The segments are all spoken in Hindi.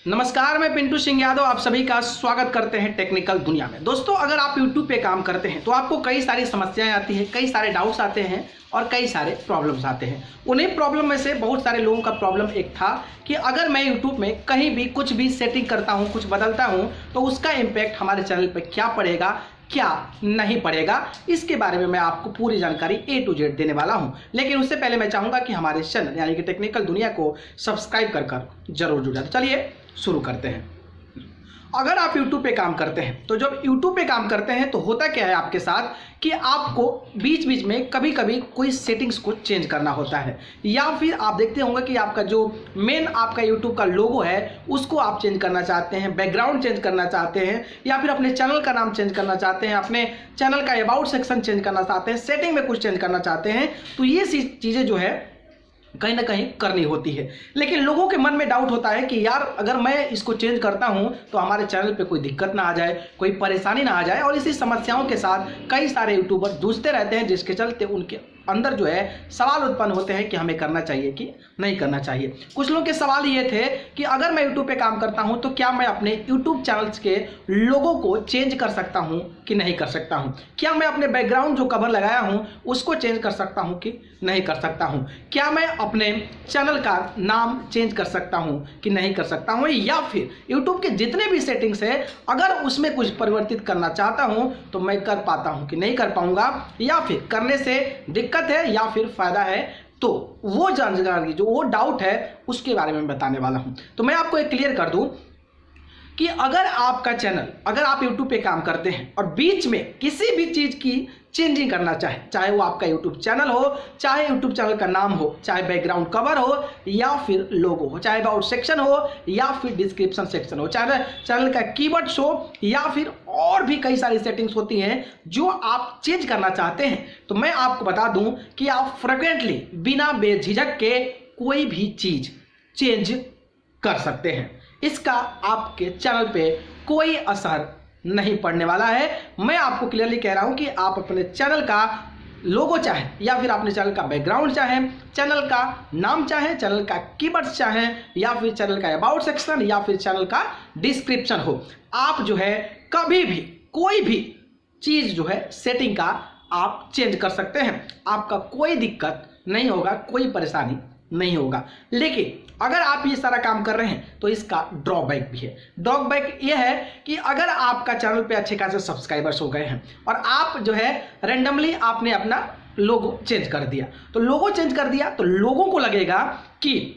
नमस्कार, मैं पिंटू सिंह यादव आप सभी का स्वागत करते हैं टेक्निकल दुनिया में। दोस्तों, अगर आप YouTube पे काम करते हैं तो आपको कई सारी समस्याएं आती हैं, कई सारे डाउट्स आते हैं और कई सारे प्रॉब्लम्स आते हैं। उन्हीं प्रॉब्लम में से बहुत सारे लोगों का प्रॉब्लम एक था कि अगर मैं YouTube में कहीं भी कुछ भी सेटिंग करता हूं, कुछ बदलता हूं, तो उसका इम्पैक्ट हमारे चैनल पर क्या पड़ेगा, क्या नहीं पड़ेगा, इसके बारे में मैं आपको पूरी जानकारी A to Z देने वाला हूं। लेकिन उससे पहले मैं चाहूंगा कि हमारे चैनल यानी कि टेक्निकल दुनिया को सब्सक्राइब कर जरूर जुड़ जाए। चलिए शुरू करते हैं। अगर आप YouTube पे काम करते हैं तो जब YouTube पे काम करते हैं तो होता क्या है आपके साथ कि आपको बीच बीच में कभी कभी कोई सेटिंग्स को चेंज करना होता है, या फिर आप देखते होंगे कि आपका जो मेन आपका YouTube का लोगो है उसको आप चेंज करना चाहते हैं, बैकग्राउंड चेंज करना चाहते हैं, या फिर अपने चैनल का नाम चेंज करना चाहते हैं, अपने चैनल का अबाउट सेक्शन चेंज करना चाहते हैं, सेटिंग में कुछ चेंज करना चाहते हैं। तो ये चीज़ें जो है कहीं ना कहीं करनी होती है। लेकिन लोगों के मन में डाउट होता है कि यार अगर मैं इसको चेंज करता हूं तो हमारे चैनल पे कोई दिक्कत ना आ जाए, कोई परेशानी ना आ जाए, और इसी समस्याओं के साथ कई सारे यूट्यूबर जूझते रहते हैं, जिसके चलते उनके अंदर जो है सवाल उत्पन्न होते हैं कि हमें करना चाहिए कि नहीं करना चाहिए। कुछ लोगों के सवाल ये थे कि अगर मैं यूट्यूब पे काम करता हूं तो क्या मैं अपने यूट्यूब चैनल्स के लोगों को चेंज कर सकता हूं कि नहीं कर सकता हूं, क्या मैं अपने बैकग्राउंड जो कवर लगाया हूं उसको चेंज कर सकता हूं कि नहीं कर सकता हूं, क्या मैं अपने चैनल का नाम चेंज कर सकता हूं कि नहीं कर सकता हूं, या फिर यूट्यूब के जितने भी सेटिंग्स है अगर उसमें कुछ परिवर्तित करना चाहता हूं तो मैं कर पाता हूं कि नहीं कर पाऊंगा, या फिर करने से दिक्कत है या फिर फायदा है। तो वो जानकारी जो वो डाउट है उसके बारे में बताने वाला हूं। तो मैं आपको एक क्लियर कर दूं कि अगर आपका चैनल, अगर आप YouTube पे काम करते हैं और बीच में किसी भी चीज की चेंजिंग करना चाहे वो आपका YouTube चैनल हो, चाहे YouTube चैनल का नाम हो, चाहे बैकग्राउंड कवर हो, या फिर लोगो हो, चाहे अबाउट सेक्शन हो, या फिर डिस्क्रिप्शन सेक्शन हो, चाहे चैनल का कीवर्ड्स हो, या फिर और भी कई सारी सेटिंग्स होती हैं जो आप चेंज करना चाहते हैं, तो मैं आपको बता दूं कि आप फ्रिक्वेंटली बिना बेझिझक के कोई भी चीज चेंज कर सकते हैं। इसका आपके चैनल पे कोई असर नहीं पड़ने वाला है। मैं आपको क्लियरली कह रहा हूं कि आप अपने चैनल का लोगो चाहे, या फिर अपने चैनल का बैकग्राउंड चाहे, चैनल का नाम चाहे, चैनल का कीवर्ड्स चाहे, या फिर चैनल का अबाउट सेक्शन, या फिर चैनल का डिस्क्रिप्शन हो, आप जो है कभी भी कोई भी चीज जो है सेटिंग का आप चेंज कर सकते हैं। आपका कोई दिक्कत नहीं होगा, कोई परेशानी नहीं होगा। लेकिन अगर आप ये सारा काम कर रहे हैं तो इसका ड्रॉबैक भी है। ड्रॉबैक ये है कि अगर आपका चैनल पे अच्छे खासे सब्सक्राइबर्स हो गए हैं और आप जो है रैंडमली आपने अपना लोगो चेंज कर दिया, तो लोगो चेंज कर दिया तो लोगों को लगेगा कि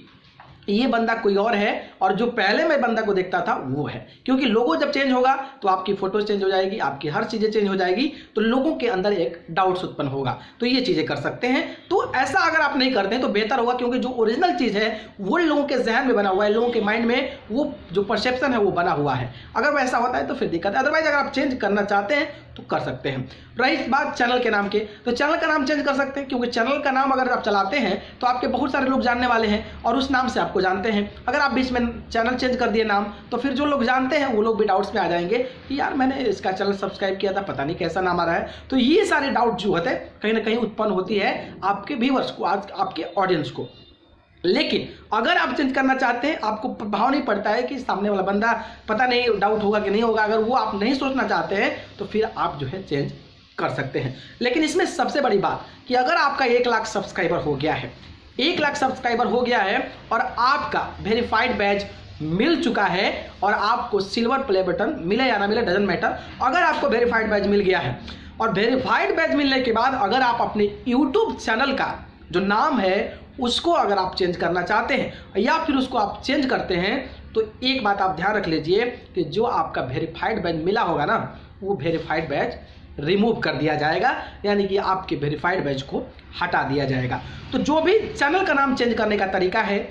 ये बंदा कोई और है और जो पहले मैं बंदा को देखता था वो है, क्योंकि लोगो जब चेंज होगा तो आपकी फोटोज चेंज हो जाएगी, आपकी हर चीजें चेंज हो जाएगी, तो लोगों के अंदर एक डाउट्स उत्पन्न होगा। तो ये चीजें कर सकते हैं। तो ऐसा अगर आप नहीं करते हैं तो बेहतर होगा, क्योंकि जो ओरिजिनल चीज है वो लोगों के जहन में बना हुआ है, लोगों के माइंड में वो जो परसेप्शन है वो बना हुआ है। अगर वैसा होता है तो फिर दिक्कत है, अदरवाइज अगर आप चेंज करना चाहते हैं तो कर सकते हैं। रही बात चैनल के नाम के, तो चैनल का नाम चेंज कर सकते हैं, क्योंकि चैनल का नाम अगर आप चलाते हैं तो आपके बहुत सारे लोग जानने वाले हैं और उस नाम से आपको जानते हैं। अगर आप बीच में चैनल चेंज कर दिए नाम, तो फिर जो लोग जानते हैं वो लोग भी डाउट्स में आ जाएंगे कि यार मैंने इसका चैनल सब्सक्राइब किया था, पता नहीं कैसा नाम आ रहा है। तो ये सारे डाउट जो होते हैं कहीं ना कहीं उत्पन्न होती है आपके व्यूअर्स को, आपके ऑडियंस को। लेकिन अगर आप चेंज करना चाहते हैं, आपको प्रभाव नहीं पड़ता है कि सामने वाला बंदा पता नहीं डाउट होगा कि नहीं होगा, अगर वो आप नहीं सोचना चाहते हैं तो फिर आप जो है चेंज कर सकते हैं। लेकिन इसमें सबसे बड़ी बात कि अगर आपका 1 लाख सब्सक्राइबर हो गया है, 1 लाख सब्सक्राइबर हो गया है और आपका वेरीफाइड बैज मिल चुका है और आपको सिल्वर प्ले बटन मिले या ना मिले डजंट मैटर, अगर आपको वेरीफाइड बैज मिल गया है और वेरीफाइड बैज मिलने के बाद अगर आप अपने यूट्यूब चैनल का जो नाम है उसको अगर आप चेंज करना चाहते हैं या फिर उसको आप चेंज करते हैं, तो एक बात आप ध्यान रख लीजिए कि जो आपका वेरीफाइड बैज मिला होगा ना, वो वेरीफाइड बैज रिमूव कर दिया जाएगा, यानी कि आपके वेरीफाइड बैज को हटा दिया जाएगा। तो जो भी चैनल का नाम चेंज करने का तरीका है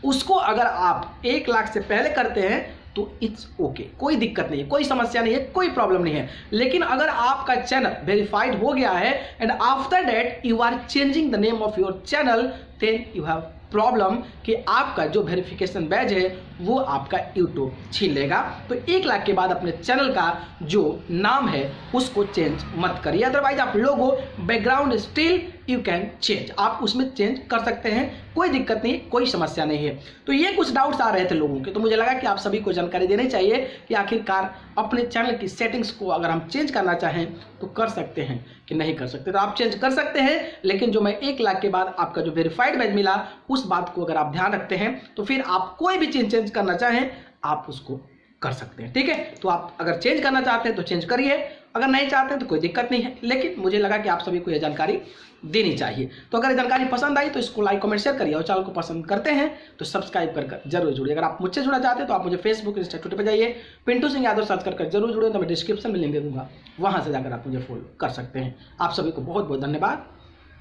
उसको अगर आप 1 लाख से पहले करते हैं तो इट्स ओके, कोई दिक्कत नहीं है, कोई समस्या नहीं है, कोई प्रॉब्लम नहीं है। लेकिन अगर आपका चैनल वेरीफाइड हो गया है and after that you are changing the name of your channel, then you have problem कि आपका जो वेरिफिकेशन बैज है वो आपका यूट्यूब छीन लेगा। तो 1 लाख के बाद अपने चैनल का जो नाम है उसको चेंज मत करिए। अदरवाइज आप logo background still you can change, आप उसमें चेंज कर सकते हैं, कोई दिक्कत नहीं, कोई समस्या नहीं है। तो ये कुछ डाउट्स आ रहे थे लोगों के, तो मुझे लगा कि आप सभी को जानकारी देनी चाहिए कि आखिरकार अपने चैनल की सेटिंग्स को अगर हम चेंज करना चाहें तो कर सकते हैं कि नहीं कर सकते। तो आप चेंज कर सकते हैं, लेकिन जो मैं 1 लाख के बाद आपका जो वेरीफाइड बैज मिला उस बात को अगर आप ध्यान रखते हैं तो फिर आप कोई भी चीज चेंज करना चाहें आप उसको कर सकते हैं। ठीक है, तो आप अगर चेंज करना चाहते हैं तो चेंज करिए, अगर नहीं चाहते हैं तो कोई दिक्कत नहीं है। लेकिन मुझे लगा कि आप सभी को यह जानकारी देनी चाहिए। तो अगर ये जानकारी पसंद आई तो इसको लाइक कमेंट शेयर करिए, और चैनल को पसंद करते हैं तो सब्सक्राइब कर जरूर जुड़िए। अगर आप मुझसे जुड़ना चाहते हैं तो आप मुझे फेसबुक इंस्टा ट्विटर पर जाइए, पिंटू सिंह यादव सर्च कर जरूर जुड़े, तो मैं डिस्क्रिप्शन में लिंक दे दूंगा, वहां से जाकर आप मुझे फॉलो कर सकते हैं। आप सभी को बहुत बहुत धन्यवाद,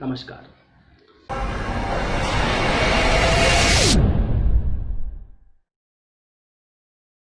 नमस्कार।